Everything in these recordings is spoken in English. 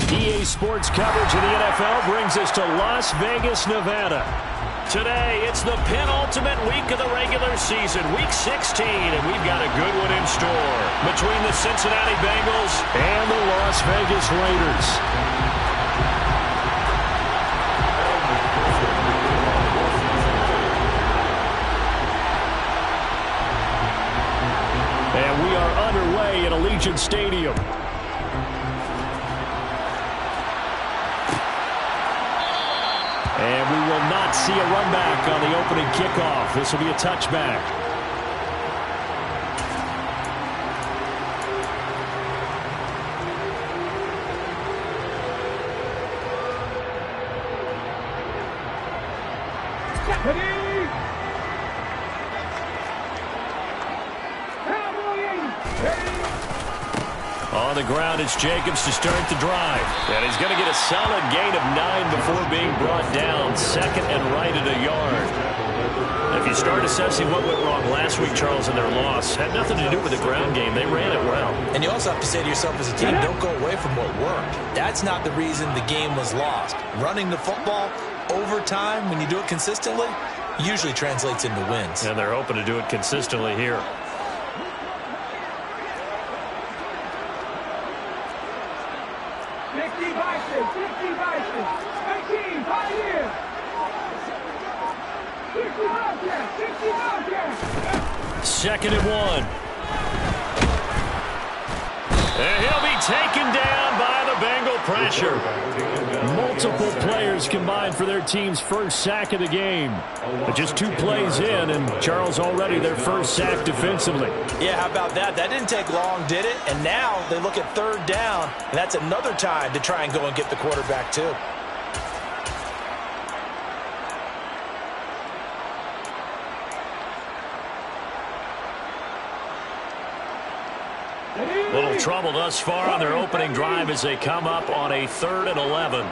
EA Sports coverage of the NFL brings us to Las Vegas, Nevada. Today, it's the penultimate week of the regular season, Week 16, and we've got a good one in store between the Cincinnati Bengals and the Las Vegas Raiders. And we are underway at Allegiant Stadium. And we will not see a run back on the opening kickoff. This will be a touchback. On the ground, it's Jacobs to start the drive. And he's going to get a solid gain of 9 before being brought down. Second and right at a yard. If you start assessing what went wrong last week, Charles, in their loss, had nothing to do with the ground game. They ran it well. And you also have to say to yourself as a team, don't go away from what worked. That's not the reason the game was lost. Running the football over time, when you do it consistently, usually translates into wins. And they're hoping to do it consistently here. Second and 1. And he'll be taken down by the Bengal pressure. Multiple players combined for their team's first sack of the game. But just 2 plays in, and Charles already their first sack defensively. Yeah, how about that? That didn't take long, did it? And now they look at third down, and that's another time to try and go and get the quarterback too. Little trouble thus far on their opening drive as they come up on a 3rd and 11.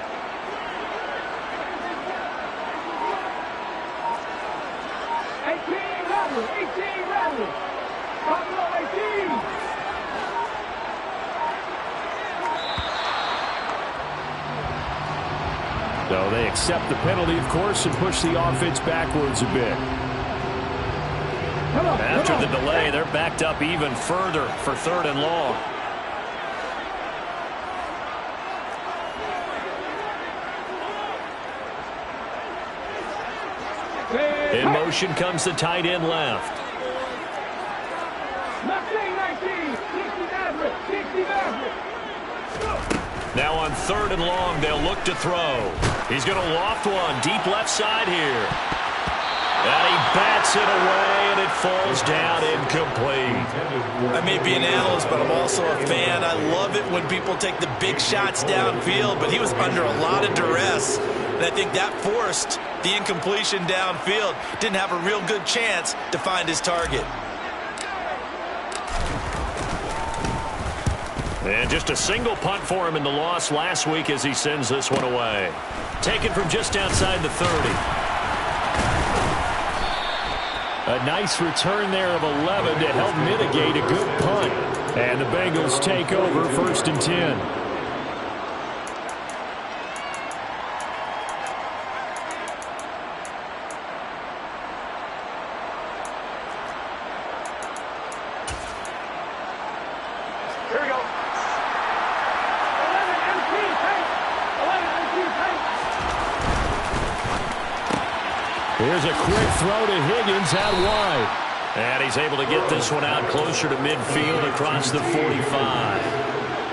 So they accept the penalty, of course, and push the offense backwards a bit. After the delay, they're backed up even further for 3rd and long. In motion comes the tight end left. Now on 3rd and long, they'll look to throw. He's going to loft one deep left side here. And he bats it away, and it falls down incomplete. I may be an analyst, but I'm also a fan. I love it when people take the big shots downfield, but he was under a lot of duress. And I think that forced the incompletion downfield. Didn't have a real good chance to find his target. And just a single punt for him in the loss last week as he sends this one away. Taken from just outside the 30. A nice return there of 11 to help mitigate a good punt. And the Bengals take over 1st and 10. Here we go. 11 MT, tight. 11 MT, tight. Here's a quick throw to Higgins out wide. And he's able to get this one out closer to midfield across the 45.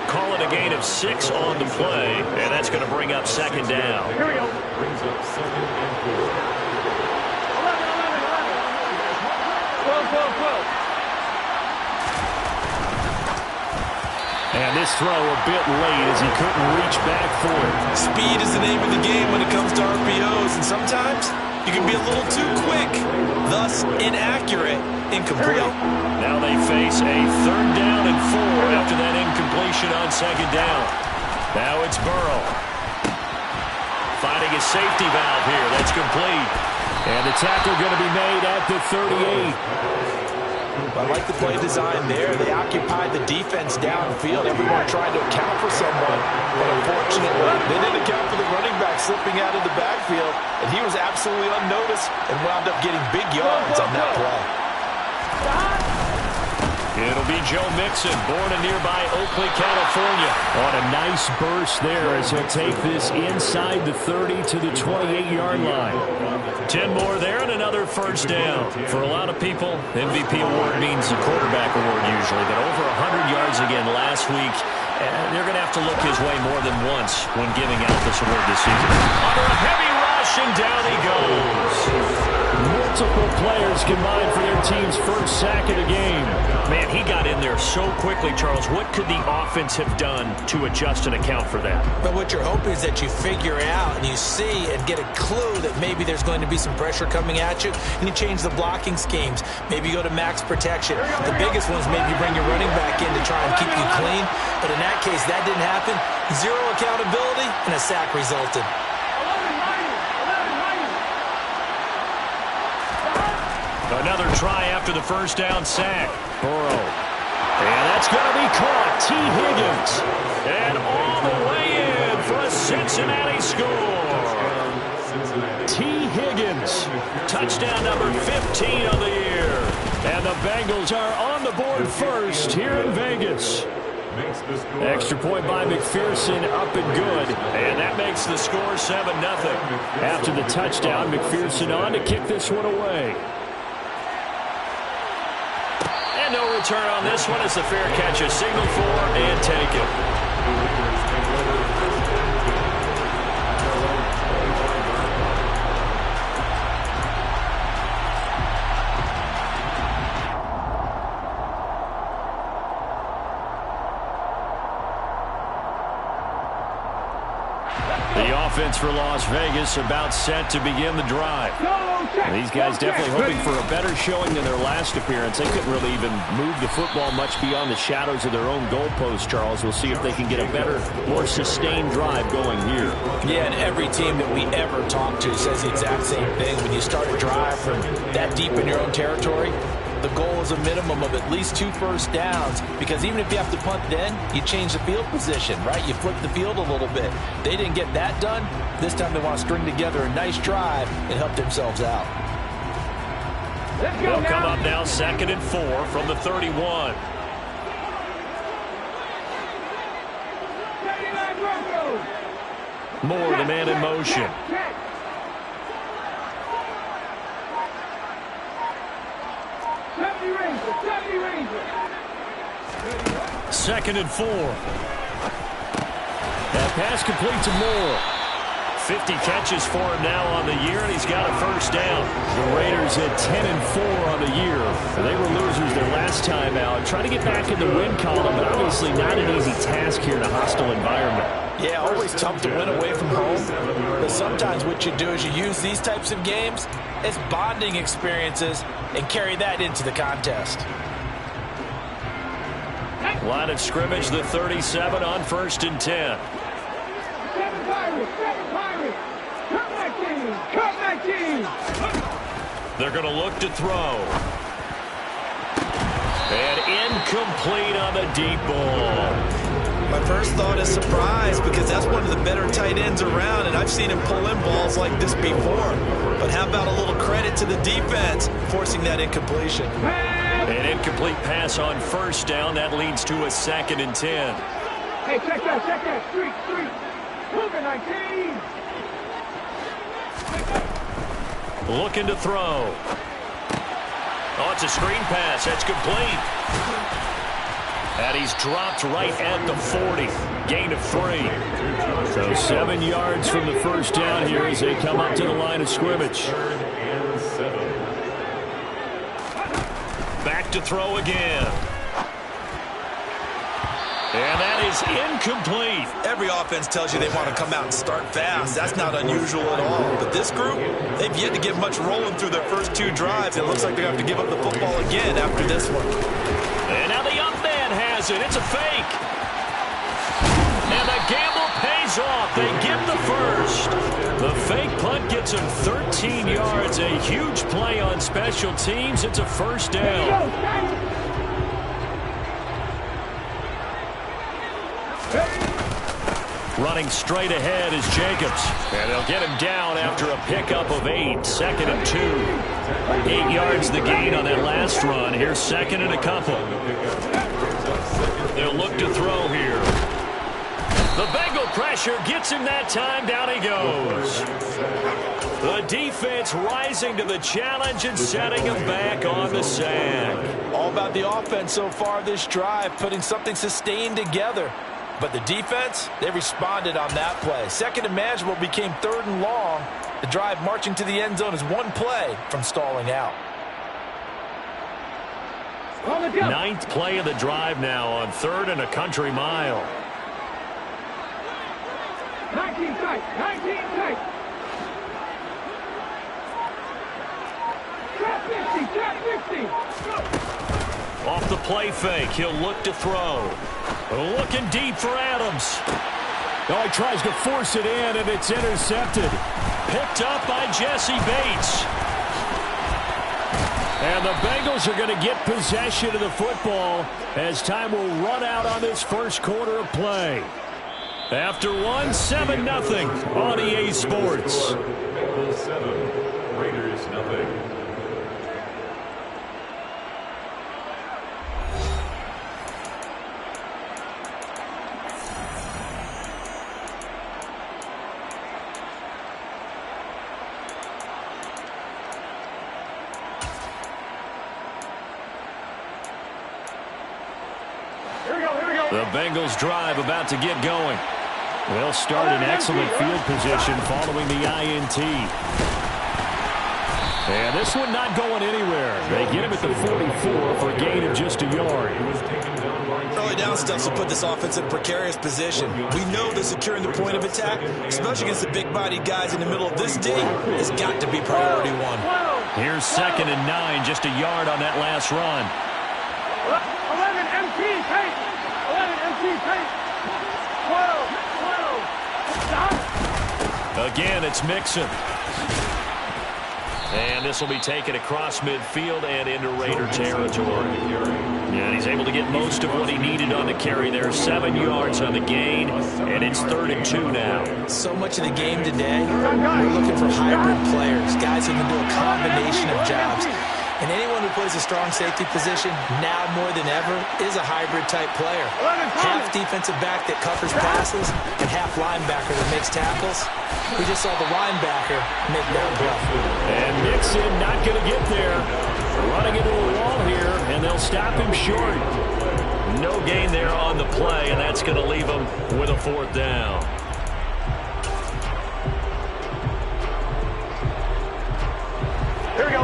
Call it a gain of 6 on the play, and that's going to bring up 2nd down. Here we go. 11, 11, 12, 12, 12. And this throw a bit late as he couldn't reach back for it. Speed is the name of the game when it comes to RPOs, and sometimes you can be a little too quick, thus inaccurate, incomplete. Now they face a 3rd down and 4 after that incompletion on 2nd down. Now it's Burrow. Finding a safety valve here. That's complete. And the tackle going to be made at the 38. I like the play design there. They occupied the defense downfield. Everyone trying to account for someone. But unfortunately, they didn't account for the running back slipping out of the backfield. And he was absolutely unnoticed and wound up getting big yards on that play. It'll be Joe Mixon, born in nearby Oakley, California. On a nice burst there as he'll take this inside the 30 to the 28-yard line. 10 more there and another first down. For a lot of people, MVP award means a quarterback award usually, but over 100 yards again last week. And they're going to have to look his way more than once when giving out this award this season. Under a heavy rush, and down he goes. Multiple players combined for their team's first sack of the game. Man, he got in there so quickly, Charles. What could the offense have done to adjust and account for that? But what you're hoping is that you figure out and you see and get a clue that maybe there's going to be some pressure coming at you, and you change the blocking schemes. Maybe you go to max protection. The biggest one is maybe you bring your running back in to try and keep you clean. But in that case, that didn't happen. Zero accountability, and a sack resulted. Another try after the first down sack. Burrow. And that's going to be caught. T. Higgins. And all the way in for a Cincinnati score. T. Higgins. Touchdown number 15 of the year. And the Bengals are on the board first here in Vegas. Extra point by McPherson, up and good. And that makes the score 7-0. After the touchdown, McPherson on to kick this one away. And no return on this one as the fair catch is signaled for and taken. The offense for Las Vegas about set to begin the drive. These guys definitely hoping for a better showing than their last appearance. They couldn't really even move the football much beyond the shadows of their own goalpost, Charles. We'll see if they can get a better, more sustained drive going here. Yeah, and every team that we ever talk to says the exact same thing. When you start a drive from that deep in your own territory, the goal is a minimum of at least 2 first downs, because even if you have to punt then, you change the field position, right? You flip the field a little bit. They didn't get that done. This time they want to string together a nice drive and help themselves out. They'll come up now 2nd and 4 from the 31. Moore, the man in motion. Second and 4. That pass complete to Moore. 50 catches for him now on the year, and he's got a first down. The Raiders at 10 and 4 on the year. They were losers their last time out. Trying to get back in the win column, but obviously not an easy task here in a hostile environment. Yeah, always tough to win away from home. But sometimes what you do is you use these types of games as bonding experiences and carry that into the contest. Line of scrimmage, the 37 on 1st and 10. They're going to look to throw. And incomplete on the deep ball. My first thought is surprise, because that's one of the better tight ends around, and I've seen him pull in balls like this before. But how about a little credit to the defense forcing that incompletion? An incomplete pass on 1st down. That leads to a 2nd and 10. Hey, check that. Street. Move it, 19. Looking to throw. Oh, it's a screen pass. That's complete. And he's dropped right at the 40. Gain of 3. So 7 yards from the first down here as they come up to the line of scrimmage. Back to throw again. And that is incomplete. Every offense tells you they want to come out and start fast. That's not unusual at all. But this group, they've yet to get much rolling through their first 2 drives. It looks like they're going to have to give up the football again after this one. And now the up man has it. It's a fake. And the gamble pays goes off. They get the first. The fake punt gets him 13 yards. A huge play on special teams. It's a first down. Running straight ahead is Jacobs. And they'll get him down after a pickup of 8. 2nd and 2. 8 yards the gain on that last run. Here's 2nd and a couple. They'll look to throw here. The Bengal pressure gets him that time. Down he goes. The defense rising to the challenge and setting him back on the sack. All about the offense so far this drive, putting something sustained together. But the defense, they responded on that play. 2nd and manageable became 3rd and long. The drive marching to the end zone is one play from stalling out. 9th play of the drive now on 3rd and a country mile. 19 tight, 19 tight. Trap 50. Off the play fake, he'll look to throw. Looking deep for Adams. Oh, he tries to force it in, and it's intercepted. Picked up by Jesse Bates. And the Bengals are going to get possession of the football as time will run out on this first quarter of play. After one, 7-0 on EA Sports. Bengals 7, Raiders 0. The Bengals drive about to get going. They'll start in excellent field position following the INT. And this one not going anywhere. They get him at the 44 for a gain of just a yard. Early down stuff will put this offense in a precarious position. We know that securing the point of attack, especially against the big-bodied guys in the middle of this D, has got to be priority one. Here's 2nd and 9, just a yard on that last run. 11 MT tight. 11 MT tight. 12. Stop. Again, it's Mixon. And this will be taken across midfield and into Raider territory. And he's able to get most of what he needed on the carry there. 7 yards on the gain, and it's 3rd and 2 now. So much of the game today, we're looking for hybrid players, guys who can do a combination of jobs. And anyone who plays a strong safety position, now more than ever, is a hybrid-type player. Half defensive back that covers passes, and half linebacker that makes tackles. We just saw the linebacker make that play. And Mixon not going to get there. Running into a wall here, and they'll stop him short. No gain there on the play, and that's going to leave him with a 4th down. Here we go.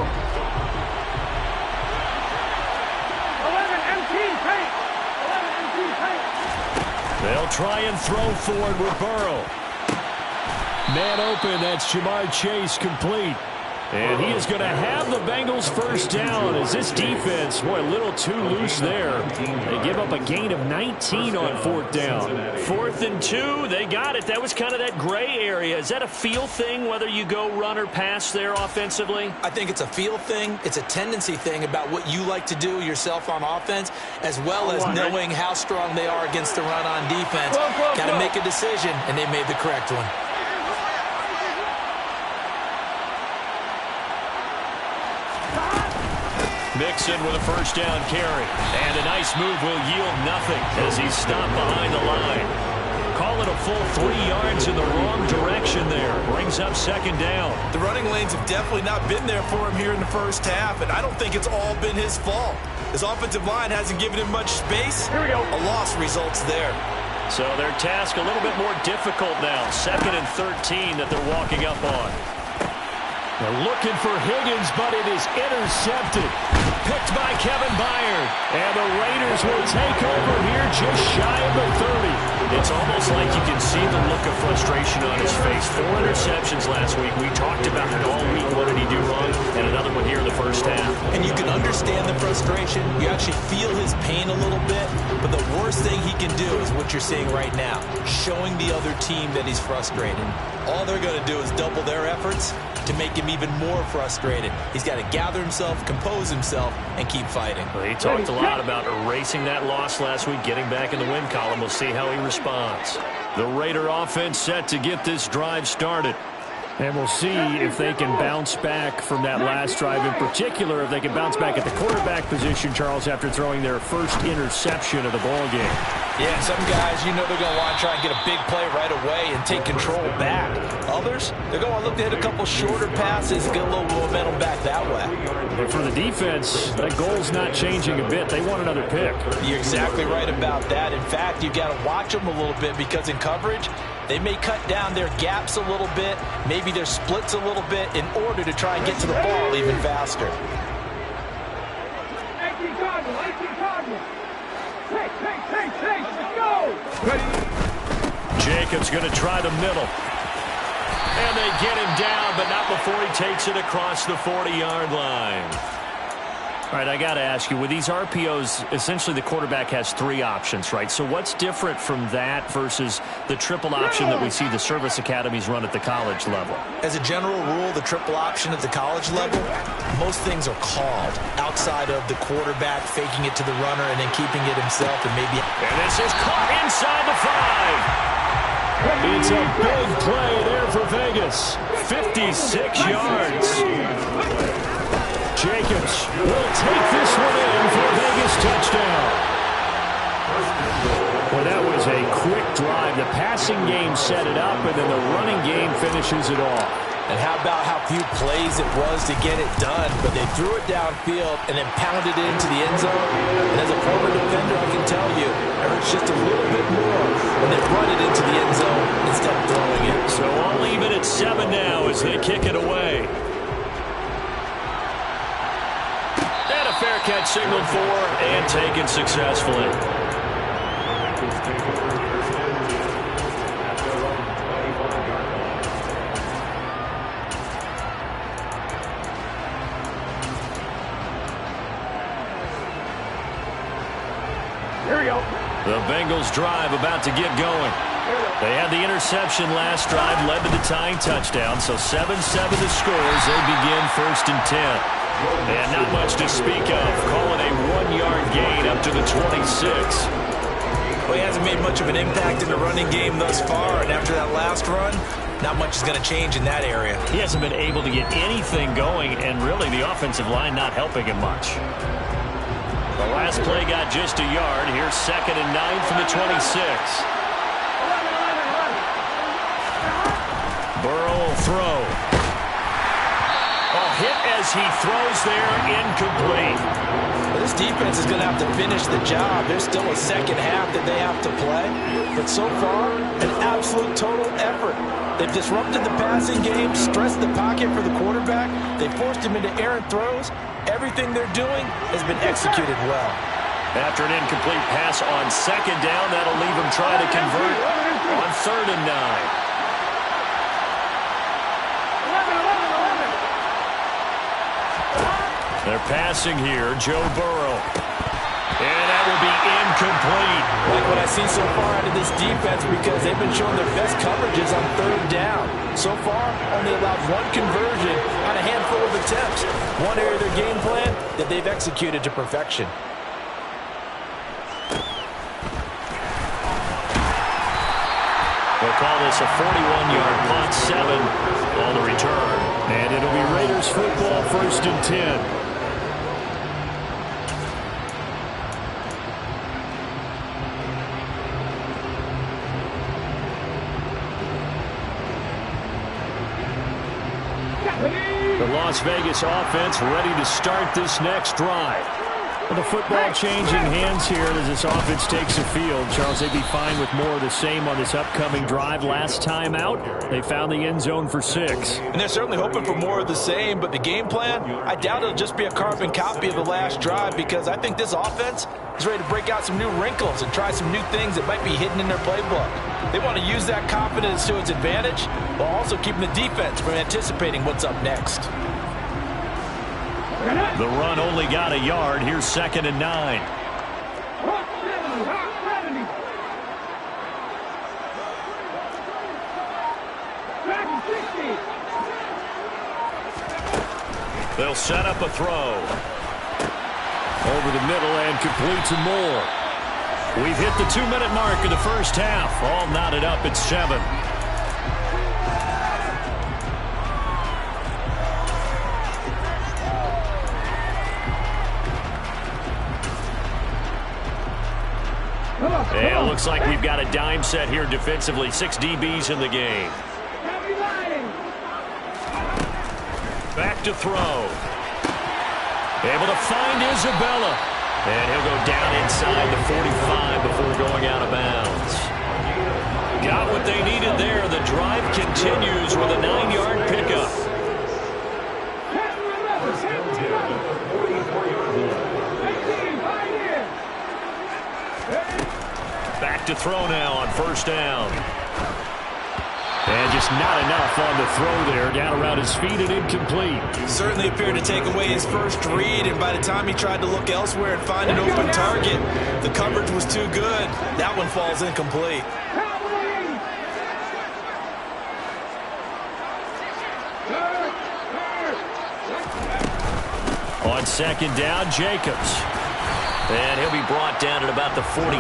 11 MT tight. 11 MT tight. They'll try and throw forward with Burrow. Man open, that's Jamar Chase complete. And he is going to have the Bengals first down as this defense, boy, a little too loose there. They give up a gain of 19 on 4th down. 4th and 2, they got it. That was kind of that gray area. Is that a feel thing, whether you go run or pass there offensively? I think it's a feel thing. It's a tendency thing about what you like to do yourself on offense, as well as knowing how strong they are against the run on defense. Got to make a decision, and they made the correct one. Mixon with a first down carry. And a nice move will yield nothing as he's stopped behind the line. Call it a full 3 yards in the wrong direction there. Brings up 2nd down. The running lanes have definitely not been there for him here in the first half, and I don't think it's all been his fault. His offensive line hasn't given him much space. Here we go. A loss results there. So their task a little bit more difficult now. 2nd and 13 that they're walking up on. They're looking for Higgins, but it is intercepted. Picked by Kevin Byard. And the Raiders will take over here just shy of the 30. It's almost like you can see the look of frustration on his face. 4 interceptions last week. We talked about it all week. What did he do wrong? and another one here in the first half. And you can understand the frustration. You actually feel his pain a little bit. But the worst thing he can do is what you're seeing right now, showing the other team that he's frustrated. All they're going to do is double their efforts to make him even more frustrated. He's got to gather himself, compose himself, and keep fighting. Well, he talked a lot about erasing that loss last week, getting back in the win column. We'll see how he responds. The Raider offense set to get this drive started. And we'll see if they can bounce back from that last drive. In particular, if they can bounce back at the quarterback position, Charles, after throwing their first interception of the ball game. Yeah, some guys, you know they're going to want to try and get a big play right away and take control back. Others, they're going to look to hit a couple shorter passes and get a little momentum back that way. But for the defense, that goal's not changing a bit. They want another pick. You're exactly right about that. In fact, you've got to watch them a little bit because in coverage, they may cut down their gaps a little bit, maybe their splits a little bit in order to try and get to the ball even faster. Jacobs going to try the middle. And they get him down, but not before he takes it across the 40-yard line. All right, I got to ask you, with these RPOs, essentially the quarterback has three options, right? So what's different from that versus the triple option that we see the service academies run at the college level? As a general rule, the triple option at the college level, most things are called outside of the quarterback faking it to the runner and then keeping it himself and maybe... And this is caught inside the 5. It's a big play there for Vegas. 56 yards. Jacobs will take this one in for a Vegas touchdown. Well, that was a quick drive. The passing game set it up, and then the running game finishes it off. And how about how few plays it was to get it done, but they threw it downfield and then pounded it into the end zone. And as a former defender, I can tell you, it hurts just a little bit more when they run it into the end zone instead of throwing it. So all even at 7 now as they kick it away. And a fair catch signaled for and taken successfully. The Bengals drive about to get going. They had the interception last drive, led to the tying touchdown, so 7-7 the score as they begin 1st and 10. And not much to speak of, calling a 1-yard gain up to the 26. Well, he hasn't made much of an impact in the running game thus far, and after that last run, not much is going to change in that area. He hasn't been able to get anything going, and really the offensive line not helping him much. The last play got just a yard. Here's 2nd and 9 from the 26. Burrow will throw. Oh, hit as he throws there, incomplete. Well, this defense is going to have to finish the job. There's still a second half that they have to play. But so far, an absolute total effort. They've disrupted the passing game, stressed the pocket for the quarterback. They forced him into errant throws. Everything they're doing has been executed well. After an incomplete pass on 2nd down, that'll leave him trying to convert on 3rd and 9. They're passing here, Joe Burrow. And that will be incomplete. Like what I see so far out of this defense because they've been showing their best coverages on 3rd down. So far, only allowed 1 conversion on a handful of attempts. One area of their game plan that they've executed to perfection. They'll call this a 41-yard punt, 7 on the return. And it'll be Raiders football, 1st and 10. The Las Vegas offense ready to start this next drive. Well, the football changing hands here as this offense takes the field. Charles, they'd be fine with more of the same on this upcoming drive. Last time out, they found the end zone for 6. And they're certainly hoping for more of the same, but the game plan, I doubt it'll just be a carbon copy of the last drive because I think this offense is ready to break out some new wrinkles and try some new things that might be hidden in their playbook. They want to use that confidence to its advantage while also keeping the defense from anticipating what's up next. The run only got a yard. Here's 2nd and 9. They'll set up a throw. Over the middle and complete to Moore. We've hit the 2-minute mark of the first half. All knotted up at 7. Yeah, looks like we've got a dime set here defensively. 6 DBs in the game. Back to throw. Able to find Isabella. And he'll go down inside the 45 before going out of bounds. Got what they needed there. The drive continues with a 9-yard pickup. Back to throw now on 1st down. And just not enough on the throw there. Down around his feet and incomplete. Certainly appeared to take away his first read, and by the time he tried to look elsewhere and find an open target, the coverage was too good. That one falls incomplete. On 2nd down, Jacobs. And he'll be brought down at about the 42.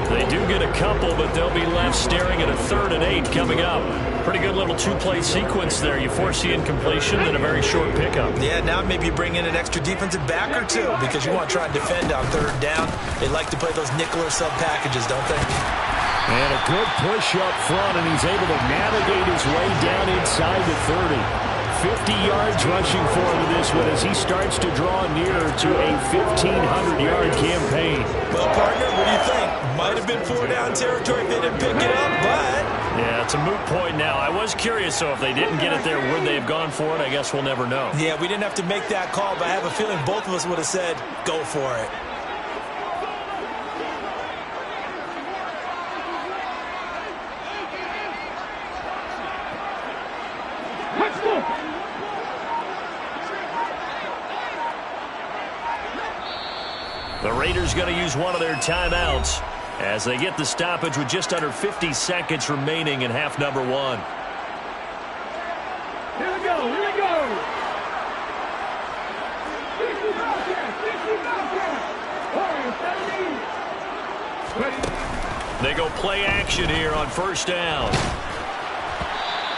They do get a couple, but they'll be left staring at a 3rd and 8 coming up. Pretty good little 2-play sequence there. You force the incompletion, then a very short pickup. Yeah, now maybe you bring in an extra defensive back or two because you want to try and defend on 3rd down. They like to play those nickel or sub packages, don't they? And a good push up front, and he's able to navigate his way down inside the 30. 50 yards rushing for him in this one as he starts to draw nearer to a 1,500-yard campaign. Well, partner, what do you think? Might have been 4-down territory if they didn't pick it up, but... Yeah, it's a moot point now. I was curious, so if they didn't get it there, would they have gone for it? I guess we'll never know. Yeah, we didn't have to make that call, but I have a feeling both of us would have said, go for it. Let's go! The Raiders going to use one of their timeouts as they get the stoppage with just under 50 seconds remaining in half number 1. Here we go, here we go! 60 They go play action here on 1st down.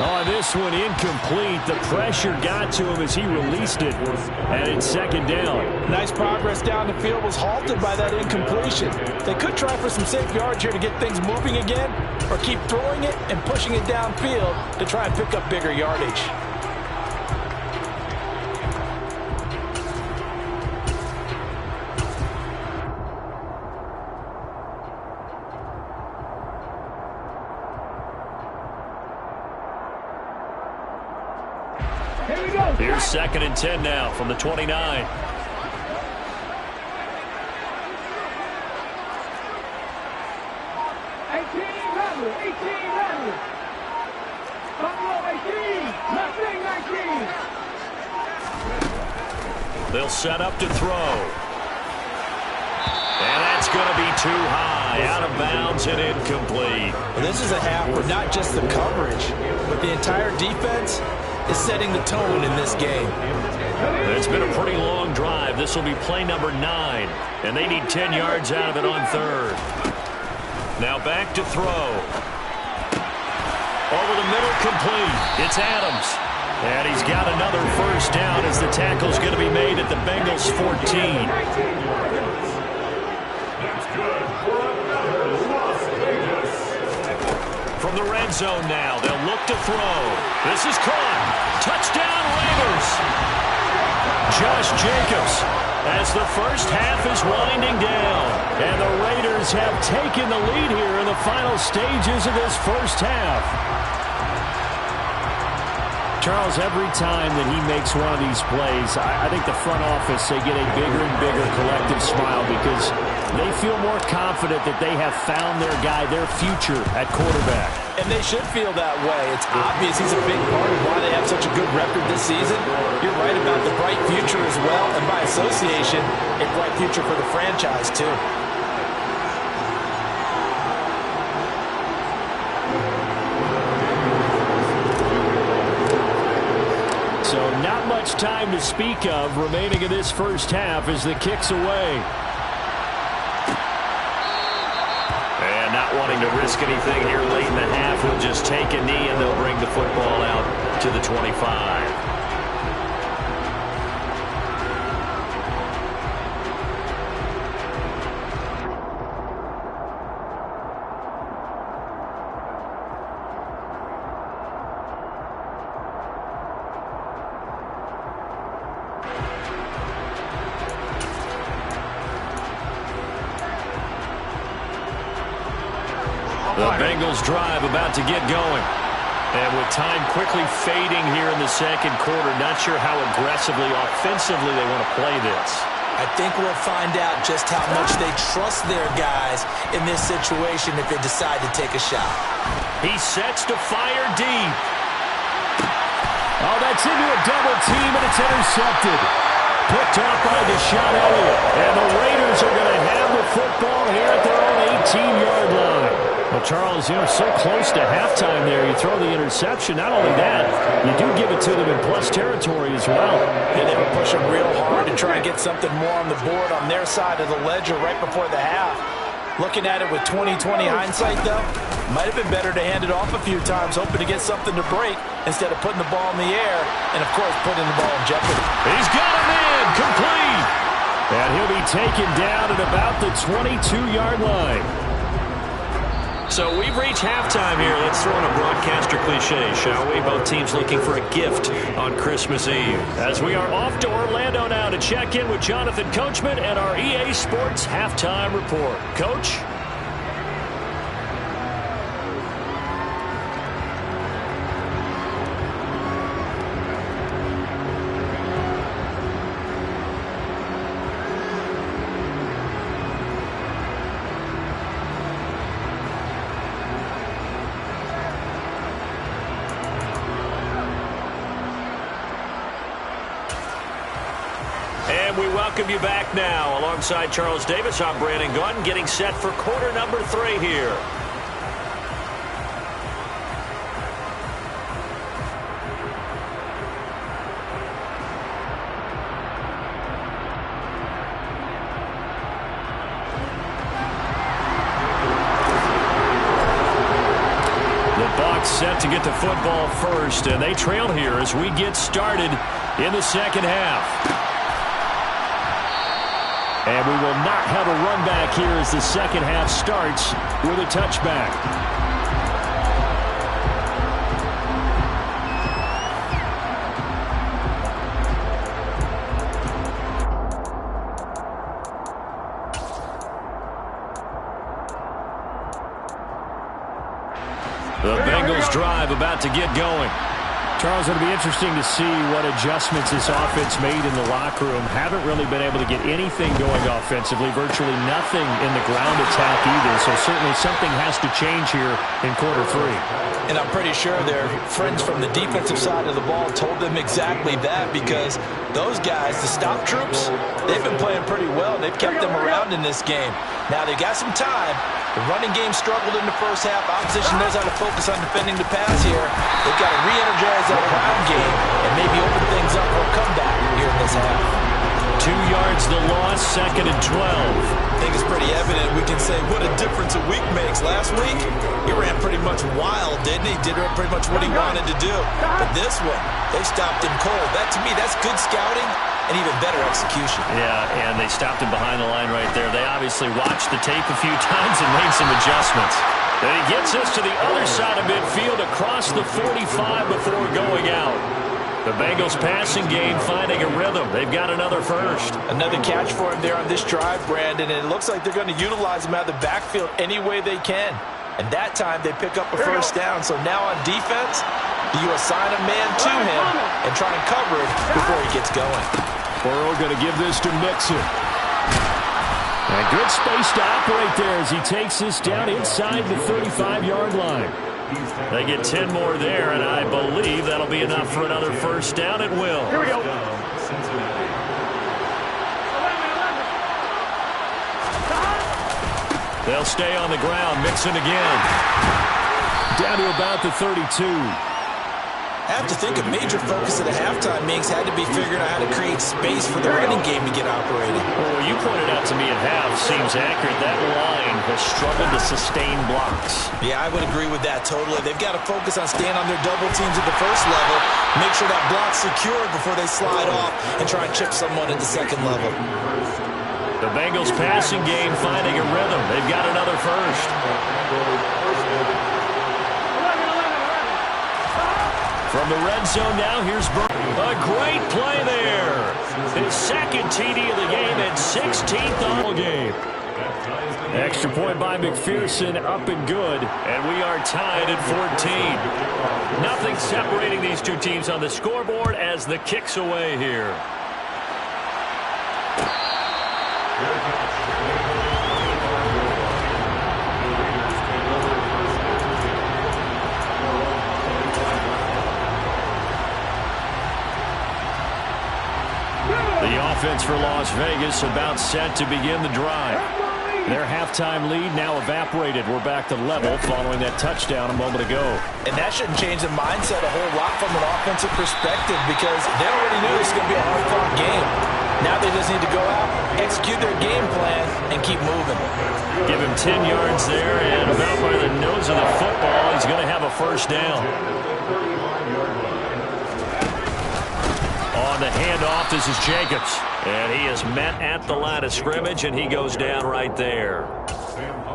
On this one, incomplete. The pressure got to him as he released it. And it's 2nd down. Nice progress down the field was halted by that incompletion. They could try for some safe yards here to get things moving again, or keep throwing it and pushing it downfield to try and pick up bigger yardage. Here's 2nd and 10 now from the 29. 18 They'll set up to throw. And that's going to be too high. Out of bounds and incomplete. Well, this is a half where not just the coverage, but the entire defense is setting the tone in this game. It's been a pretty long drive. This will be play number 9, and they need 10 yards out of it on 3rd. Now back to throw. Over the middle, complete. It's Adams. And he's got another 1st down as the tackle's going to be made at the Bengals 14. From the red zone now, they'll look to throw. This is caught. Touchdown, Raiders. Josh Jacobs as the first half is winding down. And the Raiders have taken the lead here in the final stages of this first half. Charles, every time that he makes one of these plays, I think the front office, they get a bigger and bigger collective smile because They feel more confident that they have found their guy, their future at quarterback. And they should feel that way. It's obvious he's a big part of why they have such a good record this season. You're right about the bright future as well, and by association, a bright future for the franchise too. So not much time to speak of remaining in this first half as the kick's away. And not wanting to risk anything here late in the half, he'll just take a knee and they'll bring the football out to the 25. The Bengals drive about to get going. And with time quickly fading here in the second quarter, not sure how aggressively, offensively they want to play this. I think we'll find out just how much they trust their guys in this situation if they decide to take a shot. He sets to fire deep. Oh, that's into a double team, and it's intercepted. Picked off by Deshaun Elliott. And the Raiders are going to have the football here at their own 18-yard line. Well, Charles, so close to halftime there. You throw the interception. Not only that, you do give it to them in plus territory as well. And they were pushing real hard to try and get something more on the board on their side of the ledger right before the half. Looking at it with 20/20 hindsight, though, might have been better to hand it off a few times, hoping to get something to break instead of putting the ball in the air and, of course, putting the ball in jeopardy. He's got him in, complete. And he'll be taken down at about the 22-yard line. So we've reached halftime here. Let's throw in a broadcaster cliche, shall we? Both teams looking for a gift on Christmas Eve. As we are off to Orlando now to check in with Jonathan Coachman and our EA Sports Halftime Report. Coach? And we welcome you back now. Alongside Charles Davis, I'm Brandon Gunn, getting set for quarter number 3 here. The Bucs set to get the football first, and they trail here as we get started in the second half. And we will not have a run back here as the second half starts with a touchback. The Bengals drive about to get going. Charles, it'll be interesting to see what adjustments this offense made in the locker room. Haven't really been able to get anything going offensively, virtually nothing in the ground attack either. So certainly something has to change here in quarter 3. And I'm pretty sure their friends from the defensive side of the ball told them exactly that, because those guys, the stop troops, they've been playing pretty well. They've kept them around in this game. Now they got some time. The running game struggled in the first half. Opposition knows how to focus on defending the pass here. They've got to re-energize that ground game and maybe open things up for a comeback here in this half. 2 yards the loss, 2nd and 12. I think it's pretty evident. We can say what a difference a week makes. Last week, he ran pretty much wild, didn't he? Did pretty much what he wanted to do. But this one, they stopped him cold. That, to me, that's good scouting and even better execution. Yeah, and they stopped him behind the line right there. They obviously watched the tape a few times and made some adjustments. And he gets us to the other side of midfield across the 45 before going out. The Bengals passing game finding a rhythm. They've got another first. Another catch for him there on this drive, Brandon, and it looks like they're going to utilize him out of the backfield any way they can. And that time they pick up a first down. So now on defense, do you assign a man to him and try and cover it before he gets going? Burrow going to give this to Mixon. And good space to operate there as he takes this down inside the 35-yard line. They get 10 more there, and I believe that'll be enough for another first down. It will. Here we go. They'll stay on the ground. Mixon again. Down to about the 32. I have to think a major focus of the halftime meetings had to be figuring out how to create space for the running game to get operated. Well, you pointed out to me at half seems accurate. That line has struggled to sustain blocks. Yeah, I would agree with that totally. They've got to focus on staying on their double teams at the first level, make sure that block's secured before they slide off and try and chip someone at the second level. The Bengals passing game finding a rhythm. They've got another first. From the red zone now, here's Burke. A great play there. His second TD of the game and 16th all game. Extra point by McPherson, up and good. And we are tied at 14. Nothing separating these two teams on the scoreboard as the kick's away here. The offense for Las Vegas about set to begin the drive. Their halftime lead now evaporated. We're back to level following that touchdown a moment ago. And that shouldn't change the mindset a whole lot from an offensive perspective because they already knew this was going to be a hard-fought game. Now they just need to go out, execute their game plan, and keep moving. Give him 10 yards there, and about by the nose of the football, he's going to have a first down. On the handoff, this is Jacobs. And he is met at the line of scrimmage, and he goes down right there.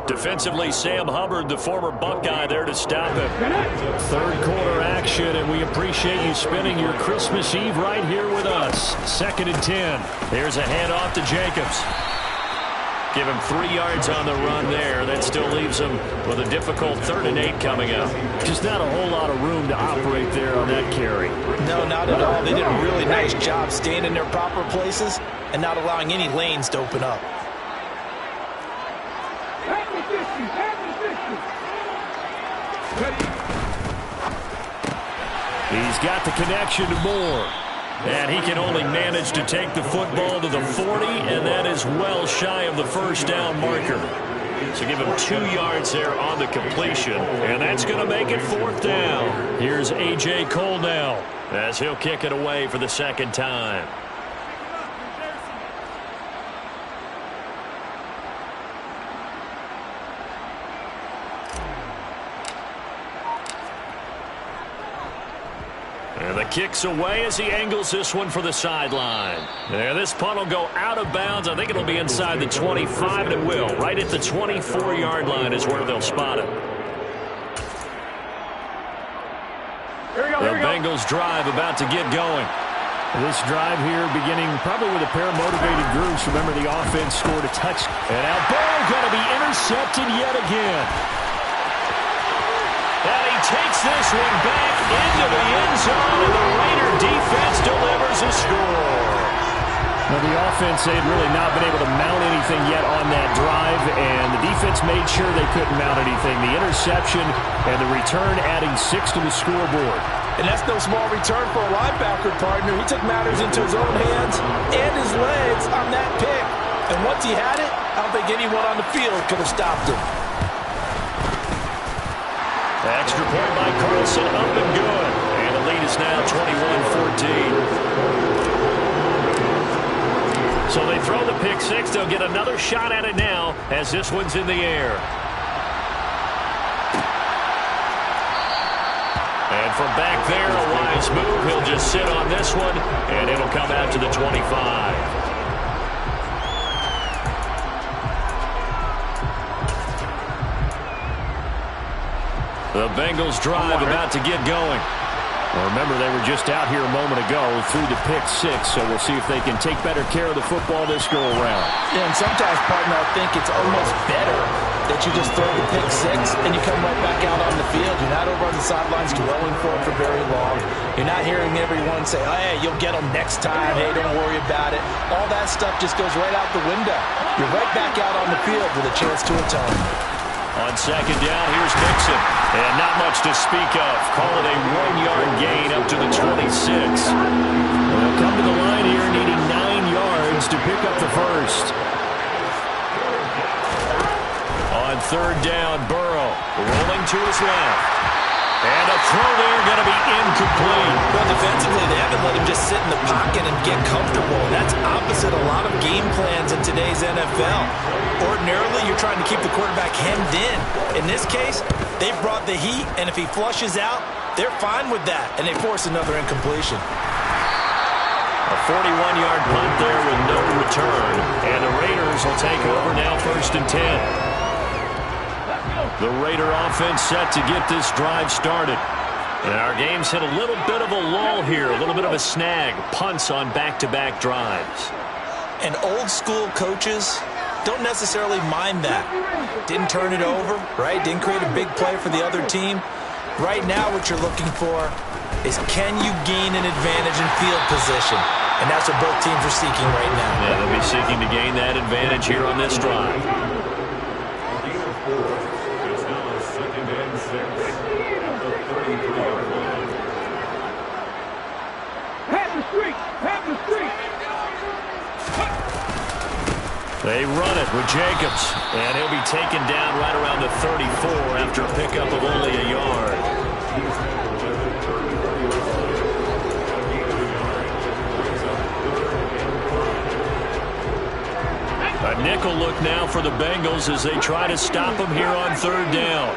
Defensively, Sam Hubbard, the former Buckeye, there to stop him. Third quarter action, and we appreciate you spending your Christmas Eve right here with us. 2nd and 10. Here's a handoff to Jacobs. Give him 3 yards on the run there. That still leaves him with a difficult 3rd and 8 coming up. Just not a whole lot of room to operate there on that carry. No, not at all. They did a really nice job staying in their proper places and not allowing any lanes to open up. He's got the connection to Moore. And he can only manage to take the football to the 40, and that is well shy of the first down marker. So give him 2 yards there on the completion, and that's going to make it 4th down. Here's A.J. Cole now as he'll kick it away for the 2nd time. And the kick's away as he angles this one for the sideline. And this punt will go out of bounds. I think it'll be inside the 25, and it will. Right at the 24-yard line is where they'll spot it. The Bengals drive about to get going. This drive here beginning probably with a pair of motivated groups. Remember, the offense scored a touchdown. And now ball going to be intercepted yet again. And he takes this one back into the end zone, and the Raider defense delivers a score. Now, the offense, they had really not been able to mount anything yet on that drive, and the defense made sure they couldn't mount anything. The interception and the return adding 6 to the scoreboard. And that's no small return for a linebacker partner. He took matters into his own hands and his legs on that pick. And once he had it, I don't think anyone on the field could have stopped him. Extra point by Carlson, up and good. And the lead is now 21-14. So they throw the pick 6. They'll get another shot at it now as this one's in the air. And from back there, a wise move. He'll just sit on this one, and it'll come out to the 25. The Bengals drive about to get going. Well, remember, they were just out here a moment ago through the pick 6, so we'll see if they can take better care of the football this go-around. Yeah, and sometimes, partner, I think it's almost better that you just throw the pick six and you come right back out on the field. You're not over on the sidelines dwelling for it for very long. You're not hearing everyone say, oh, hey, you'll get them next time. Hey, don't worry about it. All that stuff just goes right out the window. You're right back out on the field with a chance to atone. On second down, here's Mixon. And not much to speak of. Call it a 1-yard gain up to the 26. They'll come to the line here needing 9 yards to pick up the first. On third down, Burrow rolling to his left. And a throw there going to be incomplete. Well, defensively, they haven't let him just sit in the pocket and get comfortable. That's opposite a lot of game plans in today's NFL. Ordinarily, you're trying to keep the quarterback hemmed in. In this case, they've brought the heat, and if he flushes out, they're fine with that, and they force another incompletion. A 41-yard punt there with no return. And the Raiders will take over now 1st and 10. The Raider offense set to get this drive started. And our game's hit a little bit of a lull here, a little bit of a snag. Punts on back-to-back drives. And old-school coaches don't necessarily mind that. Didn't turn it over, right? Didn't create a big play for the other team. Right now what you're looking for is can you gain an advantage in field position? And that's what both teams are seeking right now. Yeah, they'll be seeking to gain that advantage here on this drive. They run it with Jacobs, and he'll be taken down right around the 34 after a pickup of only a yard. A nickel look now for the Bengals as they try to stop him here on third down.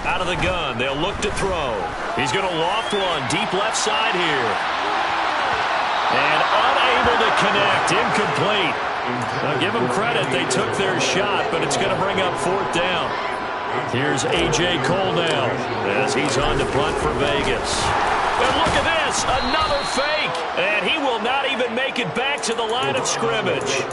Out of the gun, they'll look to throw. He's going to loft one, deep left side here. And unable to connect, incomplete. Now give them credit, they took their shot, but it's going to bring up 4th down. Here's A.J. Cole now as he's on to punt for Vegas. And look at this, another fake. And he will not even make it back to the line of scrimmage.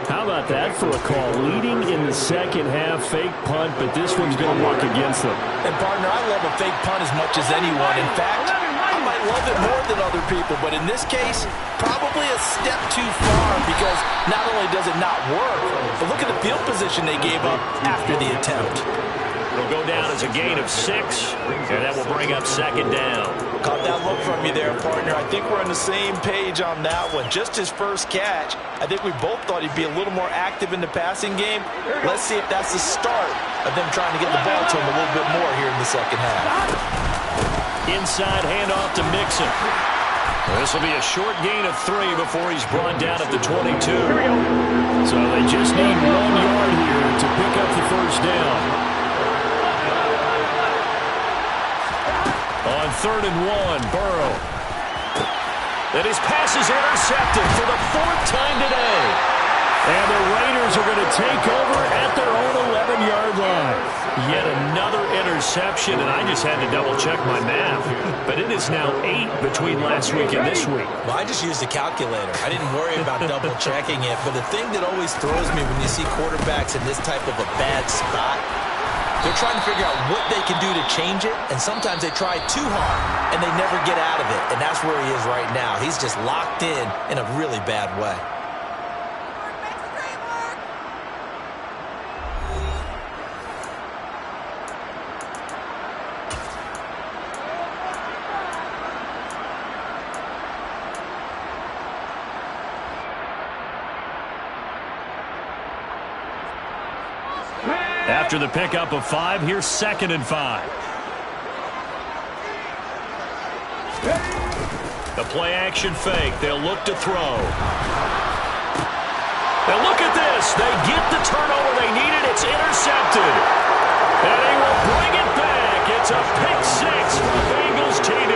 How about that for a call? Leading in the second half, fake punt, but this one's going to work against them. And, partner, I love a fake punt as much as anyone. In fact, I might love it more than other people, but in this case, probably a step too far because not only does it not work, but look at the field position they gave up after the attempt. It'll go down as a gain of 6, and that will bring up 2nd down. Caught that look from you there, partner. I think we're on the same page on that one. Just his first catch. I think we both thought he'd be a little more active in the passing game. Let's see if that's the start of them trying to get the ball to him a little bit more here in the second half. Inside handoff to Mixon. This will be a short gain of 3 before he's brought down at the 22. So they just need 1 yard here to pick up the first down. On 3rd and 1, Burrow. And his pass is intercepted for the 4th time today. And the Raiders are going to take over at their own 11-yard line. Yet another interception, and I just had to double-check my math. But it is now 8 between last week and this week. Well, I just used a calculator. I didn't worry about double-checking it. But the thing that always throws me when you see quarterbacks in this type of a bad spot, they're trying to figure out what they can do to change it, and sometimes they try too hard, and they never get out of it, and that's where he is right now. He's just locked in a really bad way. After the pickup of 5, here's 2nd and 5. The play action fake. They'll look to throw. Now look at this. They get the turnover they needed. It's intercepted. And he will bring it back. It's a pick 6 for Bengals TD.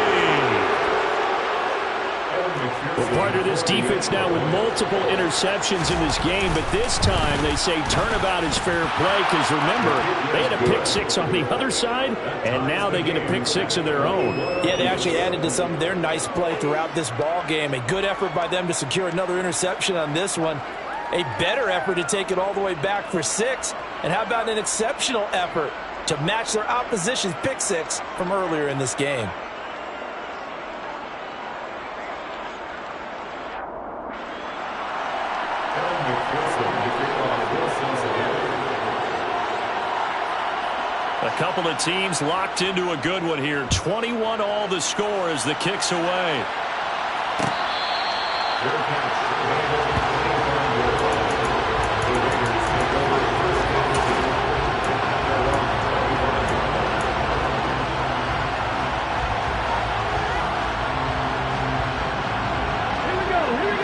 Well, partner, this defense now with multiple interceptions in this game, but this time they say turnabout is fair play because, remember, they had a pick six on the other side, and now they get a pick six of their own. Yeah, they actually added to some of their nice play throughout this ball game. A good effort by them to secure another interception on this one. A better effort to take it all the way back for 6. And how about an exceptional effort to match their opposition's pick six from earlier in this game? A couple of teams locked into a good one here. 21 all the score as the kick's away.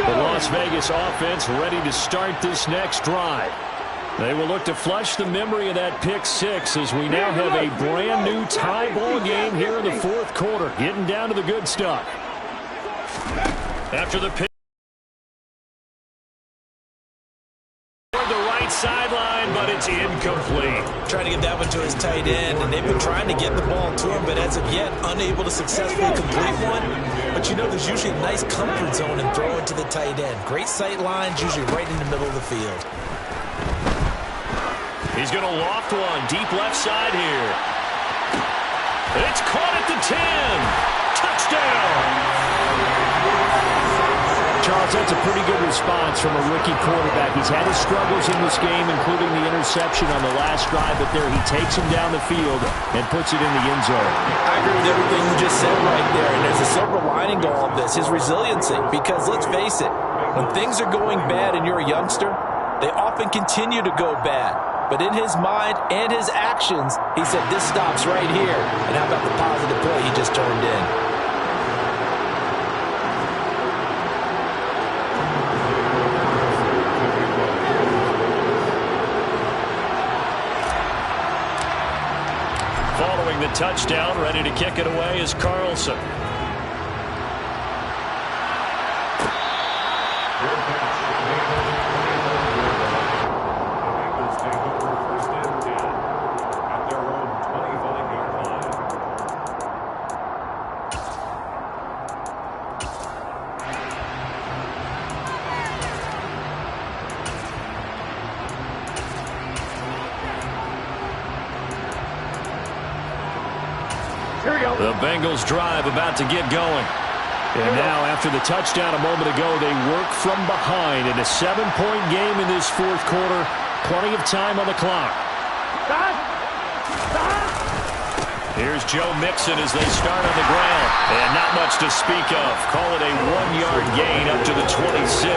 The Las Vegas offense ready to start this next drive. They will look to flush the memory of that pick six as we now have a brand new tie ball game here in the fourth quarter. Getting down to the good stuff. After the pick. The right sideline, but it's incomplete. Trying to get that one to his tight end, and they've been trying to get the ball to him, but as of yet, unable to successfully complete one. But you know there's usually a nice comfort zone in throwing to the tight end. Great sight lines, usually right in the middle of the field. He's going to loft one deep left side here. It's caught at the 10. Touchdown. Charles, that's a pretty good response from a rookie quarterback. He's had his struggles in this game, including the interception on the last drive, but there he takes him down the field and puts it in the end zone. I agree with everything you just said right there, and there's a silver lining to all of this, his resiliency, because let's face it, when things are going bad and you're a youngster, they often continue to go bad. But in his mind and his actions, he said, this stops right here. And how about the positive play he just turned in? Following the touchdown, ready to kick it away is Carlson. The Bengals drive about to get going. And now, after the touchdown a moment ago, they work from behind in a 7-point game in this fourth quarter. Plenty of time on the clock. Here's Joe Mixon as they start on the ground. And not much to speak of. Call it a 1-yard gain up to the 26.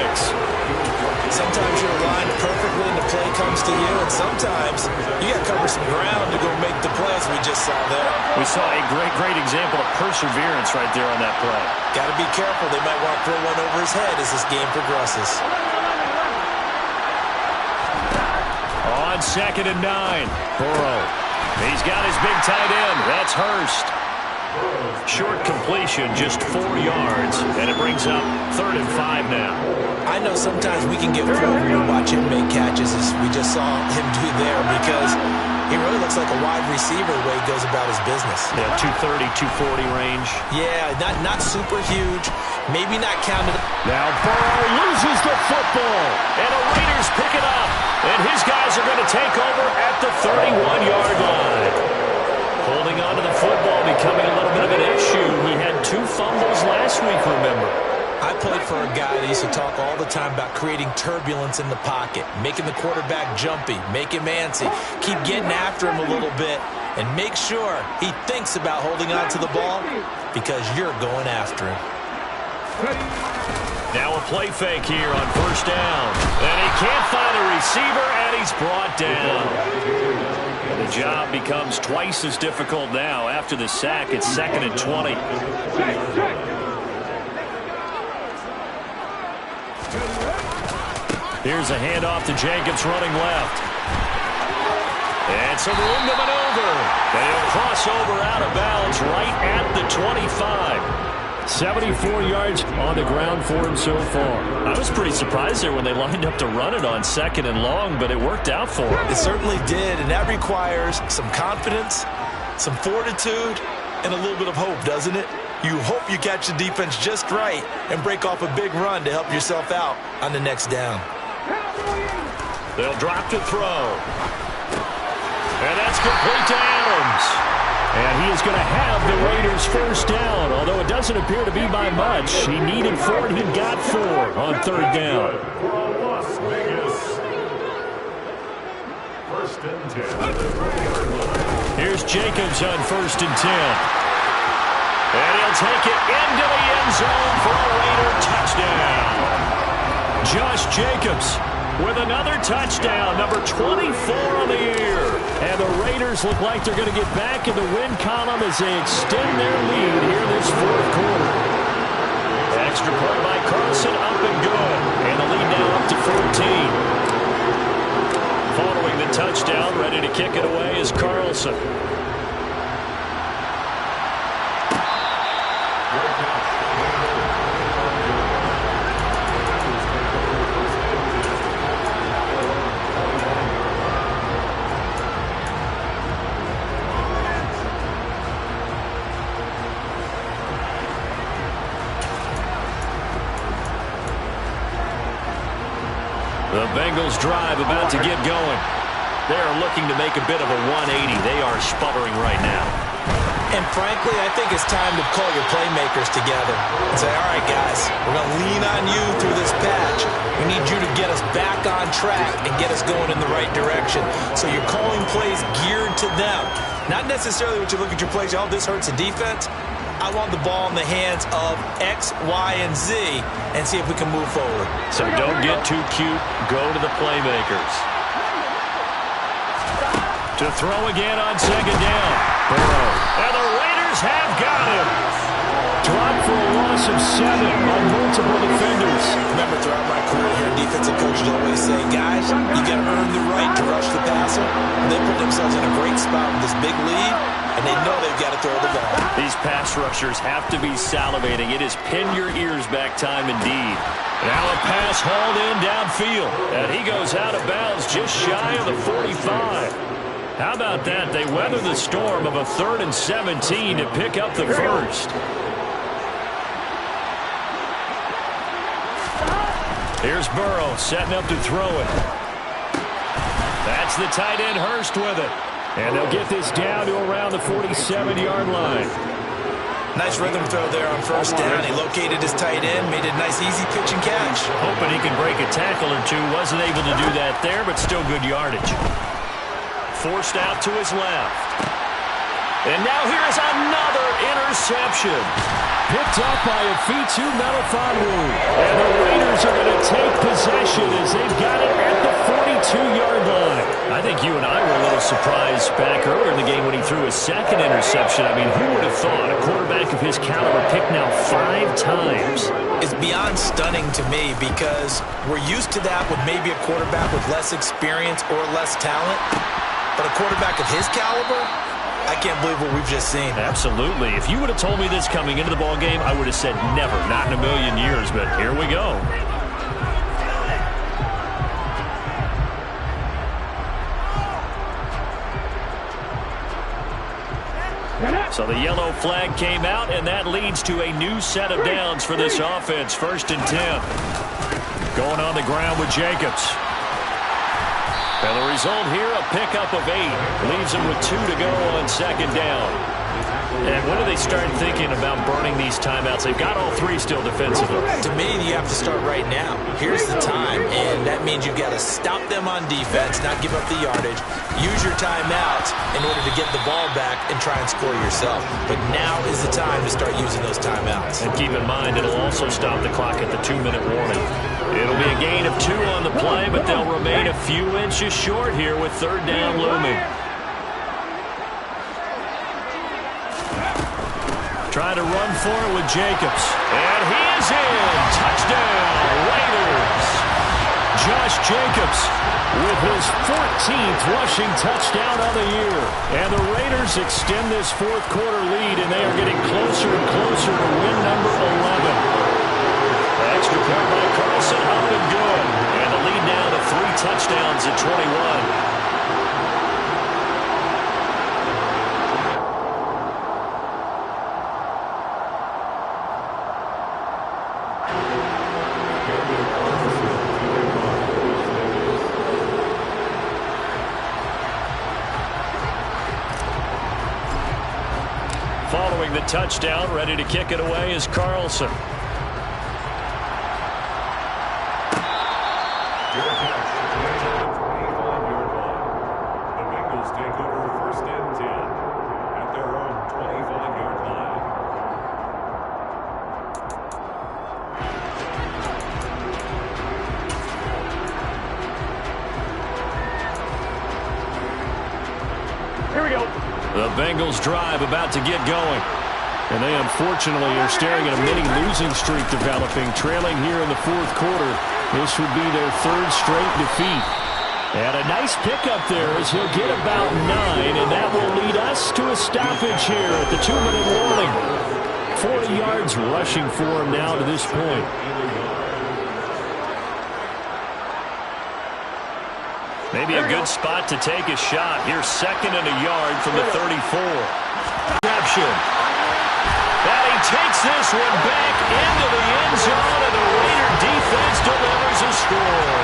Sometimes you're aligned perfectly and the play comes to you, and sometimes you got to cover some ground to go make the plays we just saw there. We saw a great example of perseverance right there on that play. Got to be careful. They might want to throw one over his head as this game progresses. On 2nd and 9, Burrow. He's got his big tight end. That's Hurst. Short completion, just 4 yards, and it brings up 3rd and 5 now. I know sometimes we can get fooled when we watch him make catches, as we just saw him do there, because he really looks like a wide receiver the way he goes about his business. Yeah, 230, 240 range. Yeah, not super huge, maybe not counted. Now Burrow loses the football, and the Raiders pick it up, and his guys are going to take over at the 31-yard line. Holding on to the football becoming a little bit of an issue. He had 2 fumbles last week, remember. I played for a guy that used to talk all the time about creating turbulence in the pocket, making the quarterback jumpy, make him antsy, keep getting after him a little bit, and make sure he thinks about holding on to the ball because you're going after him. Now a play fake here on 1st down. And he can't find a receiver, and he's brought down. And the job becomes twice as difficult now after the sack. It's 2nd and 20. Here's a handoff to Jacobs running left. And some room to maneuver. And he'll cross over out of bounds right at the 25. 74 yards on the ground for him so far. I was pretty surprised there when they lined up to run it on 2nd and long, but it worked out for him. It certainly did, and that requires some confidence, some fortitude, and a little bit of hope, doesn't it? You hope you catch the defense just right and break off a big run to help yourself out on the next down. They'll drop to throw. And that's complete to Adams. And he is going to have the Raiders first down, although it doesn't appear to be by much. He needed 4, and he got 4 on 3rd down. Las Vegas. 1st and 10. Here's Jacobs on 1st and 10. And he'll take it into the end zone for a Raider touchdown. Josh Jacobs with another touchdown, number 24 on the year. And the Raiders look like they're going to get back in the win column as they extend their lead here this 4th quarter. Extra point by Carlson, up and good. And the lead now up to 14. Following the touchdown, ready to kick it away is Carlson. The Bengals drive about to get going. They're looking to make a bit of a 180. They are sputtering right now. And frankly, I think it's time to call your playmakers together and say, all right, guys, we're going to lean on you through this patch. We need you to get us back on track and get us going in the right direction. So you're calling plays geared to them. Not necessarily what you look at your plays, oh, this hurts the defense. I want the ball in the hands of X, Y, and Z and see if we can move forward. So don't get too cute. Go to the playmakers. To throw again on 2nd down. Burrow. And the Raiders have got him. Dropped for a loss of 7 on multiple defenders. Remember, throughout my career here, defensive coaches always say, guys, you got to earn the right to rush the passer. They put themselves in a great spot with this big lead, and they know they've got to throw the ball. These pass rushers have to be salivating. It is pin your ears back time indeed. Now a pass hauled in downfield, and he goes out of bounds just shy of the 45. How about that? They weather the storm of a 3rd and 17 to pick up the first. Here's Burrow setting up to throw it. That's the tight end Hurst with it. And they'll get this down to around the 47-yard line. Nice rhythm throw there on 1st down. He located his tight end, made a nice easy pitch and catch. Hoping he can break a tackle or two. Wasn't able to do that there, but still good yardage. Forced out to his left. And now here is another interception. Picked up by a Fitu Melifonwu. And the Raiders are going to take possession as they've got it at the 42-yard line. I think you and I were a little surprised back earlier in the game when he threw his 2nd interception. I mean, who would have thought a quarterback of his caliber picked now 5 times? It's beyond stunning to me because we're used to that with maybe a quarterback with less experience or less talent. But a quarterback of his caliber, I can't believe what we've just seen. Absolutely. If you would have told me this coming into the ball game, I would have said never, not in a million years. But here we go. So the yellow flag came out, and that leads to a new set of downs for this offense. 1st and 10. Going on the ground with Jacobs. And the result here, a pickup of 8. Leaves them with 2 to go on 2nd down. And when do they start thinking about burning these timeouts? They've got all 3 still defensively. To me, you have to start right now. Here's the time, and that means you've got to stop them on defense, not give up the yardage. Use your timeouts in order to get the ball back and try and score yourself. But now is the time to start using those timeouts. And keep in mind, it'll also stop the clock at the 2-minute warning. It'll be a gain of 2 on the play, but they'll remain a few inches short here with 3rd down looming. Trying to run for it with Jacobs. And he is in. Touchdown, Raiders. Josh Jacobs with his 14th rushing touchdown of the year. And the Raiders extend this fourth quarter lead, and they are getting closer and closer to win number 11. Extra point by Carlson, up and good. And the lead now to 3 touchdowns at 21. Following the touchdown, ready to kick it away is Carlson. The Bengals take over 1st and 10 at their own 25-yard line. Here we go. The Bengals drive about to get going. And they unfortunately are staring at a mini losing streak developing, trailing here in the fourth quarter. This would be their 3rd straight defeat. And a nice pickup there as he'll get about 9, and that will lead us to a stoppage here at the 2-minute warning. 40 yards rushing for him now to this point. Maybe a good spot to take a shot. Here's 2nd and a yard from the 34. Reception. And he takes this one back into the end zone, and the Raider defense delivers a score.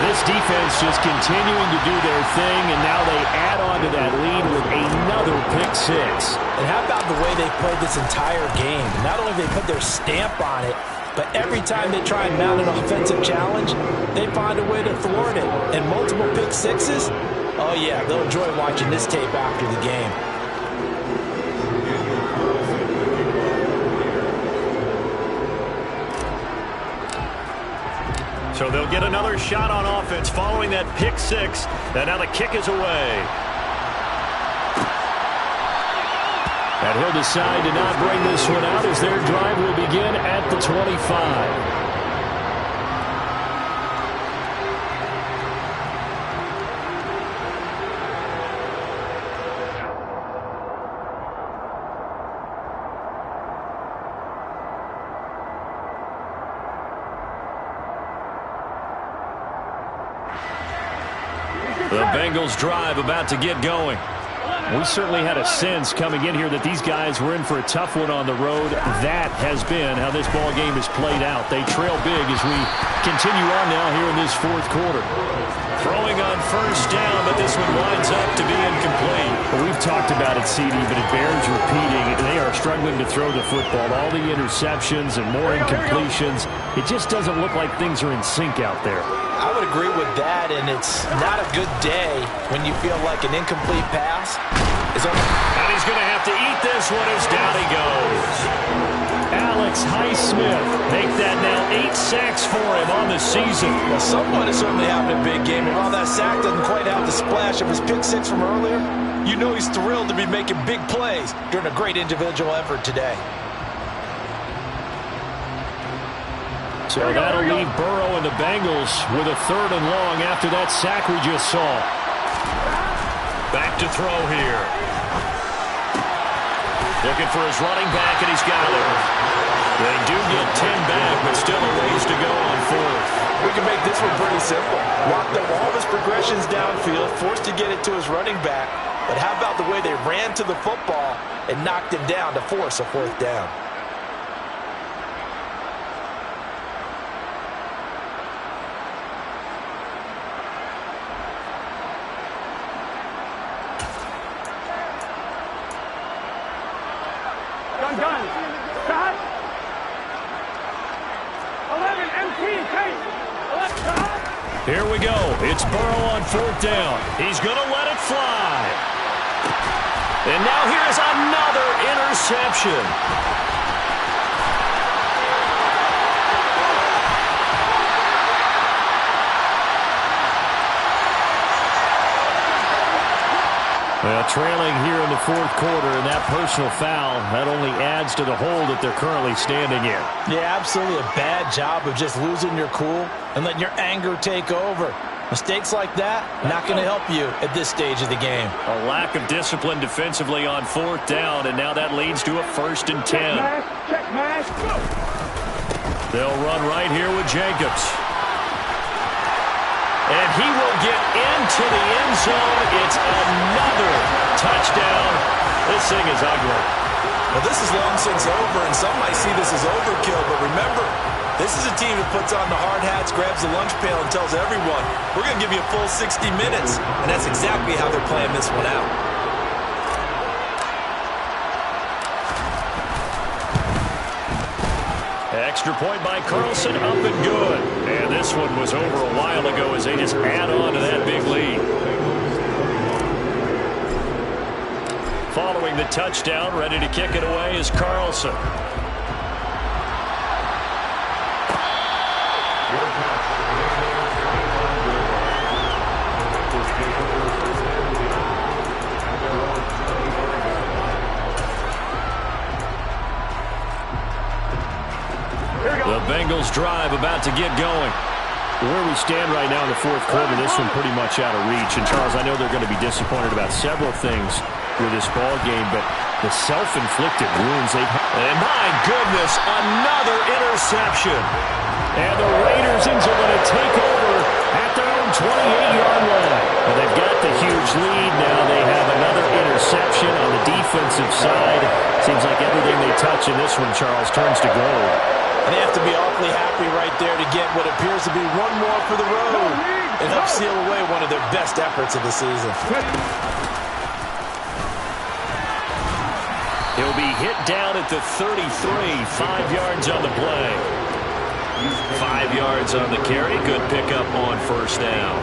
This defense just continuing to do their thing, and now they add on to that lead with another pick 6. And how about the way they played this entire game? Not only have they put their stamp on it, but every time they try and mount an offensive challenge, they find a way to thwart it. And multiple pick 6s, oh yeah, they'll enjoy watching this tape after the game. So they'll get another shot on offense following that pick 6. And now the kick is away. And he'll decide to not bring this one out as their drive will begin at the 25. The Bengals drive about to get going. We certainly had a sense coming in here that these guys were in for a tough one on the road. That has been how this ball game has played out. They trail big as we continue on now here in this fourth quarter. Throwing on 1st down, but this one winds up to be incomplete. Well, we've talked about it, CD, but it bears repeating. They are struggling to throw the football. All the interceptions and more incompletions. It just doesn't look like things are in sync out there. I would agree with that, and it's not a good day when you feel like an incomplete pass is on. And he's going to have to eat this one as down he goes. Alex Highsmith make that now 8 sacks for him on the season. Well, someone is certainly having a big game, and while that sack doesn't quite have the splash of his pick 6 from earlier, you know he's thrilled to be making big plays during a great individual effort today. So that'll leave Burrow and the Bengals with a 3rd and long after that sack we just saw. Back to throw here. Looking for his running back, and he's got it. They do get 10 back, but still a ways to go on 4th. We can make this one pretty simple. Locked up all of his progressions downfield, forced to get it to his running back. But how about the way they ran to the football and knocked him down to force a 4th down? Gun. Stop. 11 MT. Chase. 11. Stop. Here we go. It's Burrow on 4th down. He's going to let it fly. And now here's another interception. Well, trailing here in the fourth quarter, and that personal foul, that only adds to the hole that they're currently standing in. Yeah, absolutely a bad job of just losing your cool and letting your anger take over. Mistakes like that, not going to help you at this stage of the game. A lack of discipline defensively on fourth down, and now that leads to a 1st and 10. Check mash, go! They'll run right here with Jacobs. And he will get into the end zone. It's another touchdown. This thing is ugly. Well, this is long since over, and some might see this as overkill, but remember, this is a team that puts on the hard hats, grabs the lunch pail, and tells everyone, we're going to give you a full 60 minutes. And that's exactly how they're playing this one out. Extra point by Carlson, up and good. And this one was over a while ago as they just add on to that big lead. Following the touchdown, ready to kick it away is Carlson. The Bengals drive about to get going. Where we stand right now in the fourth quarter, this one pretty much out of reach. And, Charles, I know they're going to be disappointed about several things with this ball game, but the self-inflicted wounds they've had. And, my goodness, another interception. And the Raiders are going to take over at their own 28-yard line. Well, they've got the huge lead. Now they have another interception on the defensive side. Seems like everything they touch in this one, Charles, turns to gold. And they have to be awfully happy right there to get what appears to be one more for the road and help seal away one of their best efforts of the season. He'll be hit down at the 33, 5 yards on the play. 5 yards on the carry, good pickup on first down.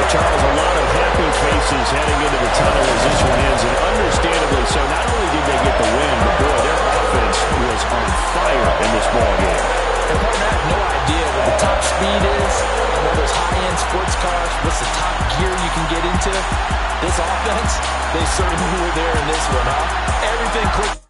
Charles, a lot of happy faces heading into the tunnel as this one ends, and understandably so. Not only did they get the win, but boy, their offense was on fire in this ball game. And partner, I have no idea what the top speed is, what those high-end sports cars, what's the top gear you can get into. This offense, they certainly were there in this one, huh? Everything clicked.